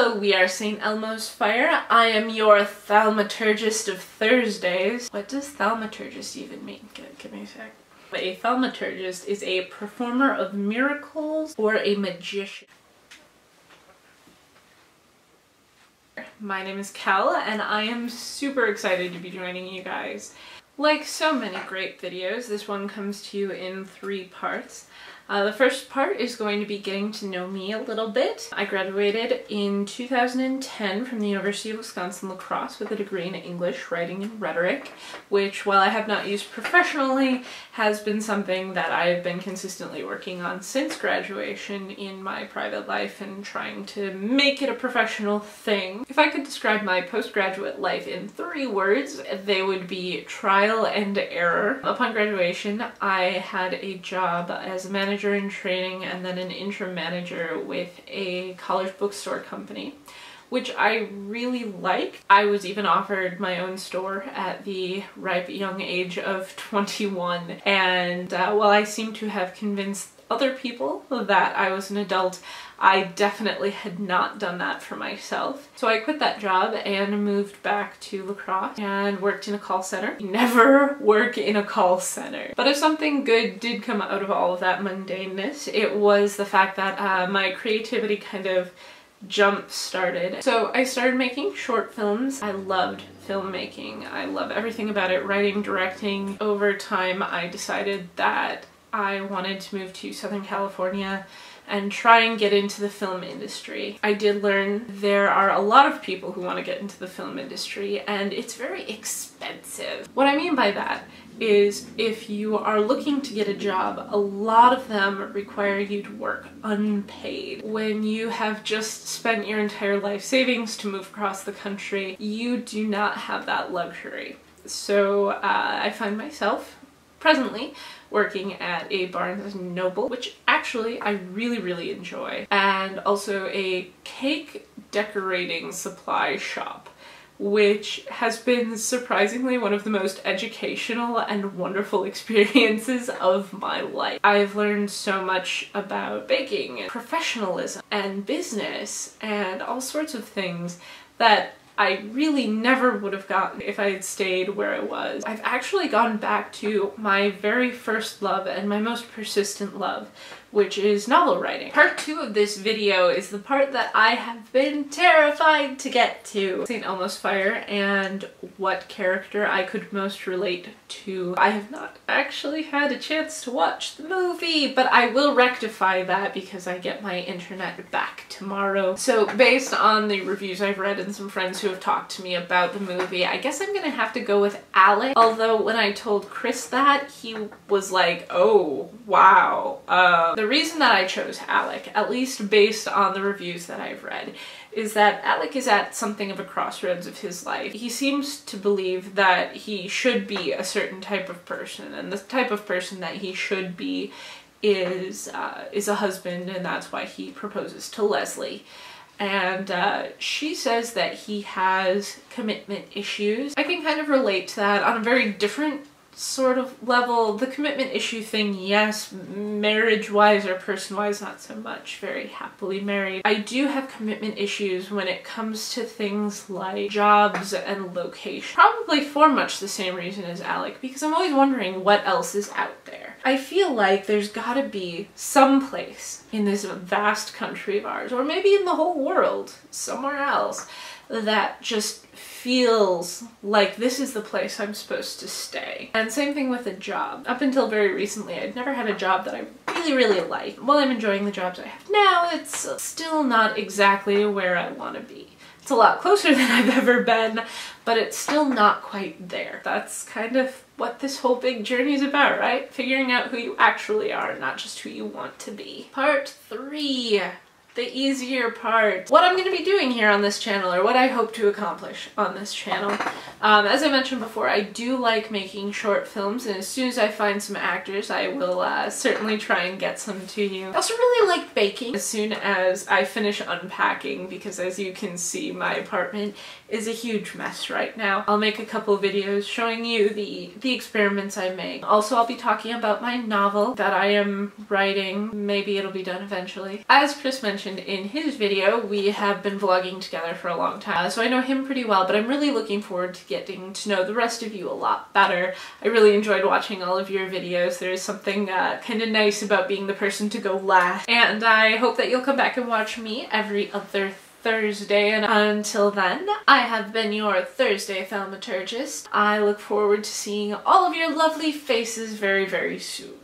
Hello, we are St. Elmo's Fire. I am your Thalmaturgist of Thursdays. What does Thalmaturgist even mean? Give me a sec. A thaumaturgist is a performer of miracles or a magician. My name is Kel and I am super excited to be joining you guys. Like so many great videos, this one comes to you in 3 parts. The first part is going to be getting to know me a little bit. I graduated in 2010 from the University of Wisconsin-La Crosse with a degree in English, Writing, and Rhetoric, which, while I have not used professionally, has been something that I've been consistently working on since graduation in my private life and trying to make it a professional thing. If I could describe my postgraduate life in 3 words, they would be trial and error. Upon graduation, I had a job as a manager in training and then an interim manager with a college bookstore company, which I really liked. I was even offered my own store at the ripe young age of 21, and while I seem to have convinced other people that I was an adult, I definitely had not done that for myself. So I quit that job and moved back to La Crosse and worked in a call center. Never work in a call center. But if something good did come out of all of that mundaneness, it was the fact that my creativity kind of jump-started. So I started making short films. I loved filmmaking. I love everything about it, writing, directing. Over time, I decided that I wanted to move to Southern California and try and get into the film industry. I did learn there are a lot of people who want to get into the film industry and it's very expensive. What I mean by that is if you are looking to get a job, a lot of them require you to work unpaid. When you have just spent your entire life savings to move across the country, you do not have that luxury. So I find myself presently working at a Barnes & Noble, which actually I really enjoy, and also a cake decorating supply shop, which has been surprisingly one of the most educational and wonderful experiences of my life. I've learned so much about baking, and professionalism, and business, and all sorts of things that I really never would have gotten if I had stayed where I was. I've actually gone back to my very first love and my most persistent love, which is novel writing. Part 2 of this video is the part that I have been terrified to get to. St. Elmo's Fire and what character I could most relate to. I have not actually had a chance to watch the movie, but I will rectify that because I get my internet back tomorrow. So based on the reviews I've read and some friends who have talked to me about the movie, I guess I'm gonna have to go with Alec. Although when I told Chris that, he was like, oh, wow. The reason that I chose Alec, at least based on the reviews that I've read, is that Alec is at something of a crossroads of his life. He seems to believe that he should be a certain type of person, and the type of person that he should be is a husband, and that's why he proposes to Leslie. And she says that he has commitment issues. I can kind of relate to that on a very different sort of level. The commitment issue thing, yes, marriage-wise or person-wise, not so much. Very happily married. I do have commitment issues when it comes to things like jobs and location. Probably for much the same reason as Alec, because I'm always wondering what else is out there. I feel like there's gotta be some place in this vast country of ours, or maybe in the whole world, somewhere else, that just feels like this is the place I'm supposed to stay. And same thing with a job. Up until very recently, I'd never had a job that I really liked. While I'm enjoying the jobs I have now, it's still not exactly where I want to be. It's a lot closer than I've ever been, but it's still not quite there. That's kind of what this whole big journey is about, right? Figuring out who you actually are, not just who you want to be. Part 3. The easier part. What I'm going to be doing here on this channel, or what I hope to accomplish on this channel. As I mentioned before, I do like making short films, and as soon as I find some actors, I will certainly try and get some to you. I also really like baking as soon as I finish unpacking, because as you can see, my apartment is a huge mess right now. I'll make a couple videos showing you the experiments I make. Also, I'll be talking about my novel that I am writing. Maybe it'll be done eventually. As Chris mentioned, mentioned in his video, we have been vlogging together for a long time, so I know him pretty well, but I'm really looking forward to getting to know the rest of you a lot better. I really enjoyed watching all of your videos. There's something kind of nice about being the person to go last, and I hope that you'll come back and watch me every other Thursday, and until then, I have been your Thursday Thalmaturgist. I look forward to seeing all of your lovely faces very, very soon.